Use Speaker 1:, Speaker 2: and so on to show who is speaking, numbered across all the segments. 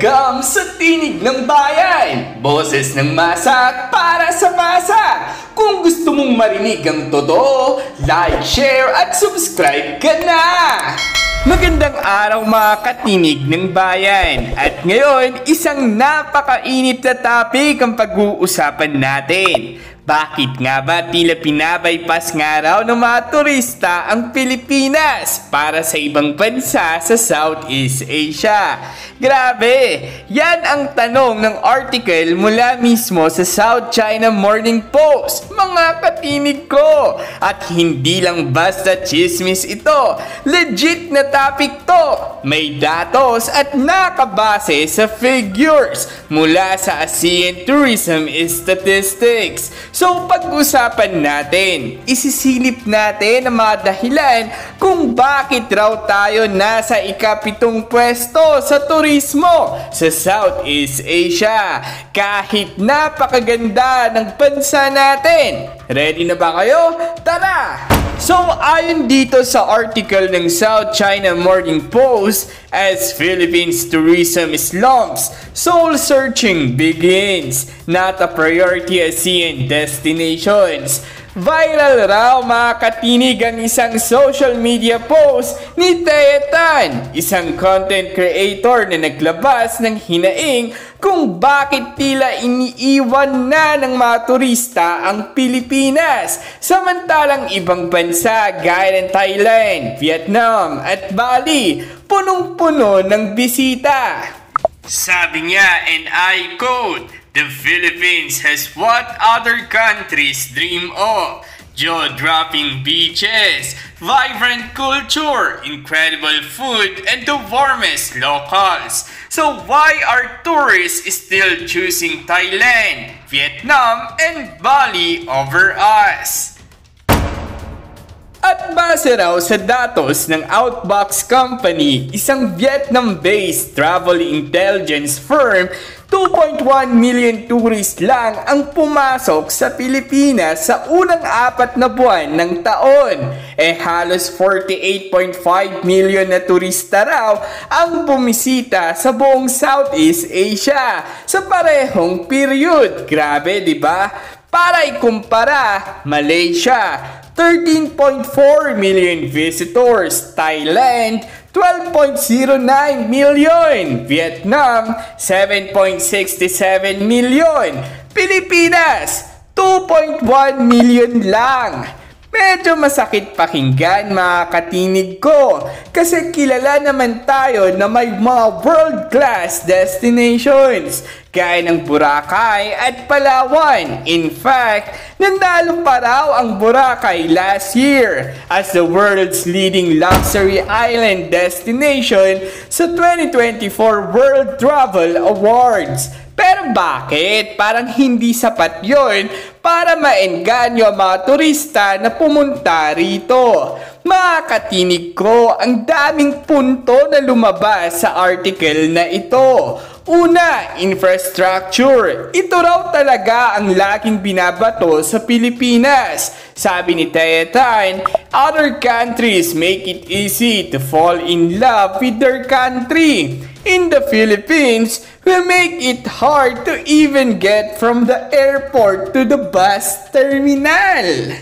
Speaker 1: Welcome sa Tinig ng Bayan! Boses ng masa para sa masa! Kung gusto mong marinig ang totoo, like, share at subscribe ka na! Magandang araw mga katinig ng bayan! At ngayon, isang napakainit na topic ang pag-uusapan natin. Bakit nga ba tila pinabypass nga raw ng mga turista ang Pilipinas para sa ibang bansa sa Southeast Asia? Grabe! Yan ang tanong ng article mula mismo sa South China Morning Post, mga katinig ko! At hindi lang basta chismis ito, legit na topic to! May datos at nakabase sa figures mula sa ASEAN Tourism Statistics. So pag-usapan natin, isisilip natin ang mga dahilan kung bakit raw tayo nasa ika-7 pwesto sa turismo sa Southeast Asia. Kahit napakaganda ng bansa natin. Ready na ba kayo? Tara! So ayon dito sa article ng South China Morning Post, as Philippines tourism slumps, soul searching begins, not a priority ASEAN destinations. Viral raw mga katinig ang isang social media post ni Thea Tan, isang content creator na naglabas ng hinaing kung bakit tila iniiwan na ng mga turista ang Pilipinas, samantalang ibang bansa gaya ng Thailand, Vietnam at Bali punong-puno ng bisita. Sabi niya, and I quote, "The Philippines has what other countries dream of. Jaw-dropping beaches, vibrant culture, incredible food, and the warmest locals. So why are tourists still choosing Thailand, Vietnam, and Bali over us?" At base raw sa datos ng Outbox Company, isang Vietnam-based travel intelligence firm, 2.1 million tourists lang ang pumasok sa Pilipinas sa unang 4 na buwan ng taon. Halos 48.5 million na turista raw ang bumisita sa buong Southeast Asia sa parehong period. Grabe, di ba? Para ikumpara, Malaysia, 13.4 million visitors, Thailand, 12.09 million, Vietnam, 7.67 million, Pilipinas, 2.1 million lang. Medyo masakit pakinggan mga katinig ko kasi kilala naman tayo na may mga world-class destinations gaya ng Boracay at Palawan. In fact, nandalo pa raw ang Boracay last year as the world's leading luxury island destination sa 2024 World Travel Awards. Pero bakit? Parang hindi sapat yon para maengganyo ang mga turista na pumunta rito. Mga katinig ko, ang daming punto na lumabas sa article na ito. Una, infrastructure. Ito raw talaga ang laging binabato sa Pilipinas. Sabi ni Thea Tan, other countries make it easy to fall in love with their country. In the Philippines, we make it hard to even get from the airport to the bus terminal.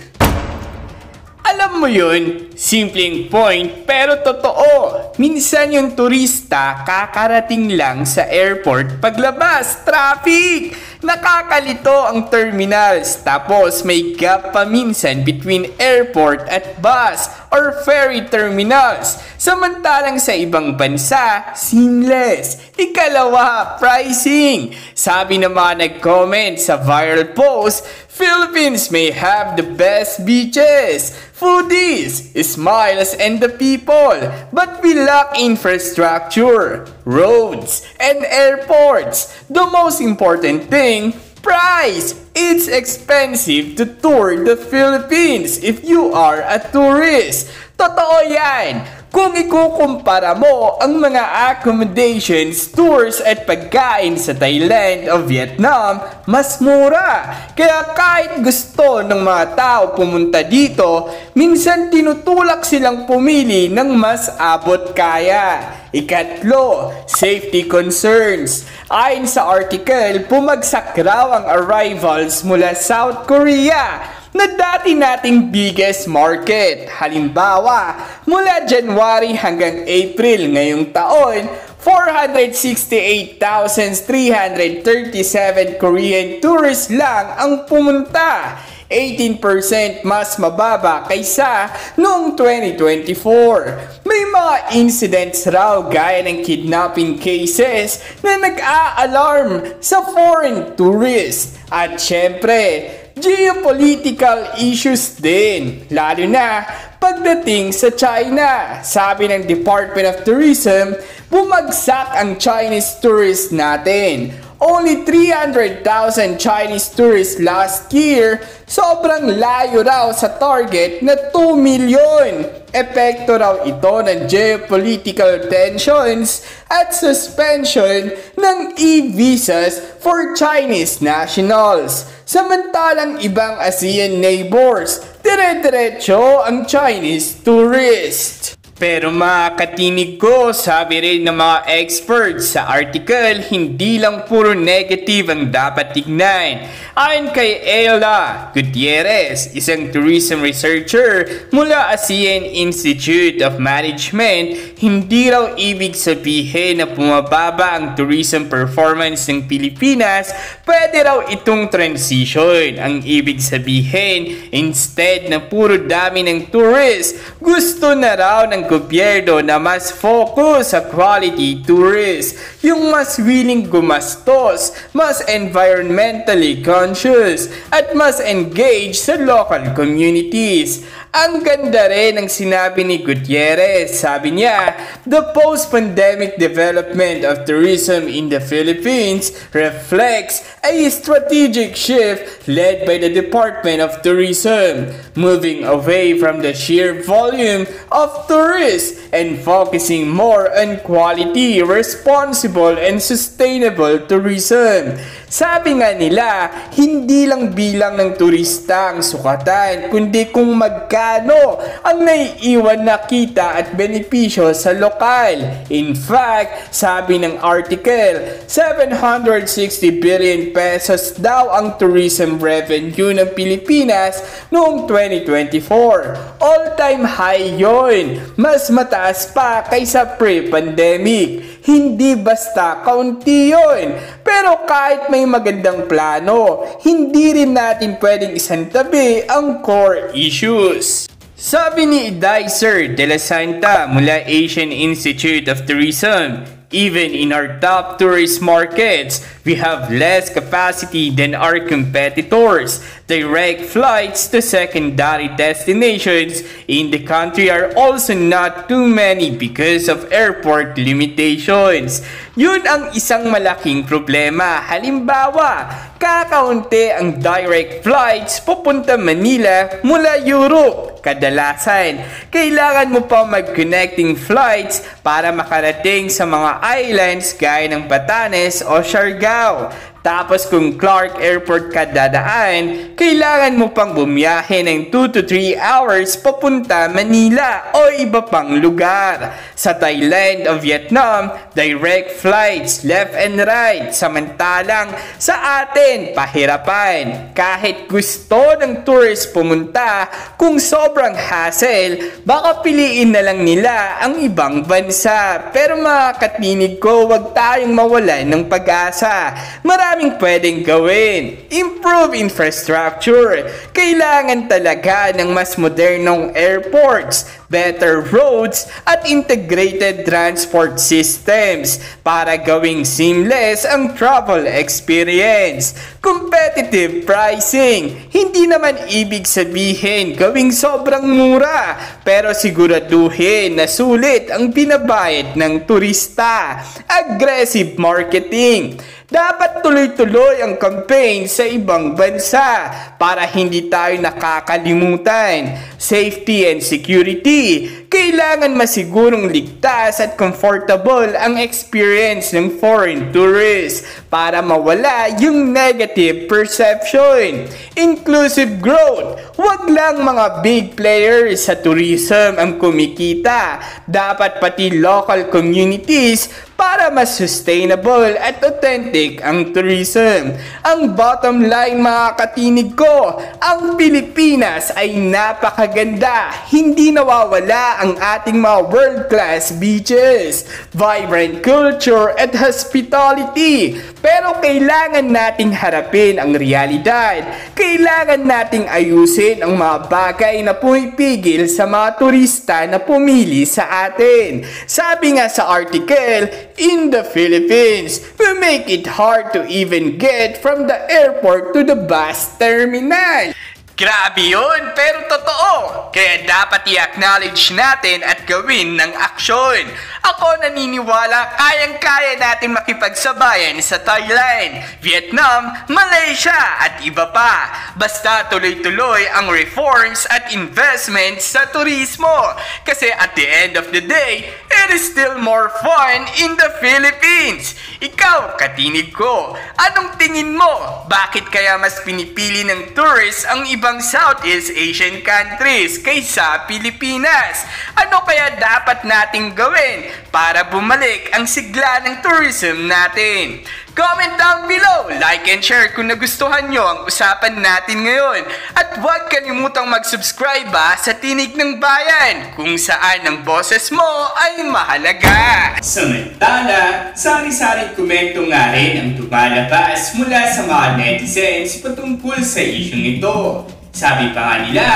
Speaker 1: Alam mo yun, simpleng point pero totoo. Minsan yung turista kakarating lang sa airport paglabas, traffic. Nakakalito ang terminals tapos may gap pa minsan between airport at bus or ferry terminals. Samantalang sa ibang bansa, seamless. Ikalawa, pricing. Sabi ng mga nag-comment sa viral post, Philippines may have the best beaches, foodies, smiles, and the people, but we lack infrastructure, roads, and airports. The most important thing, price. It's expensive to tour the Philippines if you are a tourist. Totoo yan. Kung ikukumpara mo ang mga accommodations, tours at pagkain sa Thailand o Vietnam, mas mura. Kaya kahit gusto ng mga tao pumunta dito, minsan tinutulak silang pumili ng mas abot kaya. Ikatlo, safety concerns. Ayon sa article, bumagsak raw ang arrivals mula South Korea na dati nating biggest market. Halimbawa, mula January hanggang April ngayong taon, 468,337 Korean tourists lang ang pumunta. 18% mas mababa kaysa noong 2024. May mga incidents raw gaya ng kidnapping cases na nag-a-alarm sa foreign tourists. At syempre, geopolitical issues din, lalo na pagdating sa China. Sabi ng Department of Tourism, bumagsak ang Chinese tourists natin. Only 300,000 Chinese tourists last year, sobrang layo raw sa target na 2 million. Epekto raw ito ng geopolitical tensions at suspension ng e-visas for Chinese nationals. Samantalang ibang ASEAN neighbors, dire-diretso ang Chinese tourist. Pero mga katinig ko, sabi rin ng mga experts sa article, hindi lang puro negative ang dapat tignan. Ayon kay Ayala Gutierrez, isang tourism researcher mula ASEAN Institute of Management, hindi raw ibig sabihin na pumababa ang tourism performance ng Pilipinas, pwede raw itong transition. Ang ibig sabihin, instead na puro dami ng tourists, gusto na raw ng gobyerno na mas focus sa quality tourists, yung mas willing gumastos, mas environmentally conscious, at mas engaged sa local communities. Ang ganda rin ng sinabi ni Gutierrez. Sabi niya, the post-pandemic development of tourism in the Philippines reflects a strategic shift led by the Department of Tourism, moving away from the sheer volume of tourists and focusing more on quality, responsible, and sustainable tourism. Sabi nga nila, hindi lang bilang ng turista ang sukatan, kundi kung magkano ang naiiwan na kita at benepisyo sa lokal. In fact, sabi ng article, 760 billion pesos daw ang tourism revenue ng Pilipinas noong 2024. All-time high yon, mas mataas pa kaysa pre-pandemic. Hindi basta kaunti yun. Pero kahit may magandang plano, hindi rin natin pwedeng isantabi ang core issues. Sabi ni Dicer de la Santa mula Asian Institute of Tourism, even in our top tourist markets, we have less capacity than our competitors. Direct flights to secondary destinations in the country are also not too many because of airport limitations. Yun ang isang malaking problema. Halimbawa, kakaunti ang direct flights papunta Manila mula Europe. Kadalasan, kailangan mo pa mag-connecting flights para makarating sa mga islands gaya ng Batanes o Siargao. Tapos kung Clark Airport ka dadaan, kailangan mo pang bumiyahe ng 2 to 3 hours papunta Manila o iba pang lugar. Sa Thailand o Vietnam, direct flights left and right. Samantalang sa atin, pahirapan. Kahit gusto ng tourist pumunta, kung sobrang hassle, baka piliin na lang nila ang ibang bansa. Pero mga katinig ko, wag tayong mawalan ng pag-asa. Maraming pwedeng gawin. Improve infrastructure. Kailangan talaga ng mas modernong airports, better roads, at integrated transport systems para gawing seamless ang travel experience. Competitive pricing. Hindi naman ibig sabihin gawing sobrang mura, pero siguraduhin na sulit ang binabayad ng turista. Aggressive marketing. Dapat tuloy-tuloy ang campaign sa ibang bansa para hindi tayo nakakalimutan. Safety and security. kailangan masigurong ligtas at comfortable ang experience ng foreign tourists para mawala yung negative perception. Inclusive growth. Huwag lang mga big players sa tourism ang kumikita. Dapat pati local communities para mas sustainable at authentic ang tourism. Ang bottom line mga katinig ko, ang Pilipinas ay napakaganda. Hindi nawawala ang ating mga world-class beaches, vibrant culture at hospitality. Pero kailangan nating harapin ang realidad. Kailangan nating ayusin ang mga bagay na pumipigil sa mga turista na pumili sa atin. Sabi nga sa article, in the Philippines, we make it hard to even get from the airport to the bus terminal. Grabe yun, pero totoo. Kaya dapat i-acknowledge natin at gawin ng aksyon. Ako naniniwala kayang-kaya natin makipagsabayan sa Thailand, Vietnam, Malaysia at iba pa. Basta tuloy-tuloy ang reforms at investments sa turismo. Kasi at the end of the day, it is still more fun in the Philippines. Ikaw, katinig ko, anong tingin mo? Bakit kaya mas pinipili ng tourists ang ibang Southeast Asian countries kaysa Pilipinas? Ano kaya dapat nating gawin para bumalik ang sigla ng tourism natin? Comment down below, like and share kung nagustuhan nyo ang usapan natin ngayon. At huwag kalimutang mag-subscribe sa Tinig ng Bayan, kung saan ang boses mo ay mahalaga. Samantala, sari-saring komento nga rin ang tumalabas mula sa mga netizens patungkol sa isyong ito. Sabi pa nga nila,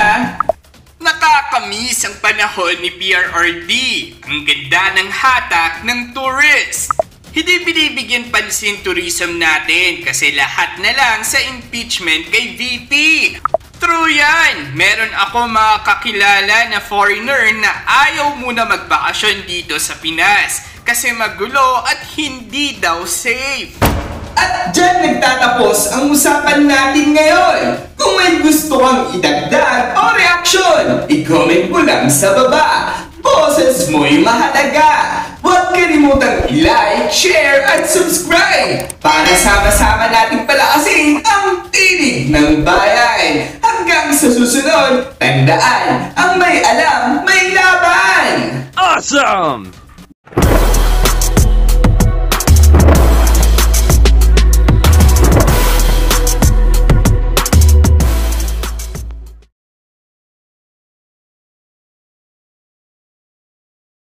Speaker 1: nakakamiss ang panahon ni PRRD. Ang ganda ng hatak ng tourist. Hindi binibigyan pansin tourism natin kasi lahat na lang sa impeachment kay VP. True yan! Meron ako mga kakilala na foreigner na ayaw muna magbakasyon dito sa Pinas kasi magulo at hindi daw safe. At dyan nagtatapos ang usapan natin ngayon. Kung may gusto kang idagdag o reaksyon, i-comment mo lang sa baba. Boses mo'y mahalaga. Huwag kalimutang i-like, share at subscribe para sama-sama nating palakasin ang Tinig ng Bayan. Hanggang sa susunod, tandaan, ang may alam, may laban!
Speaker 2: Awesome!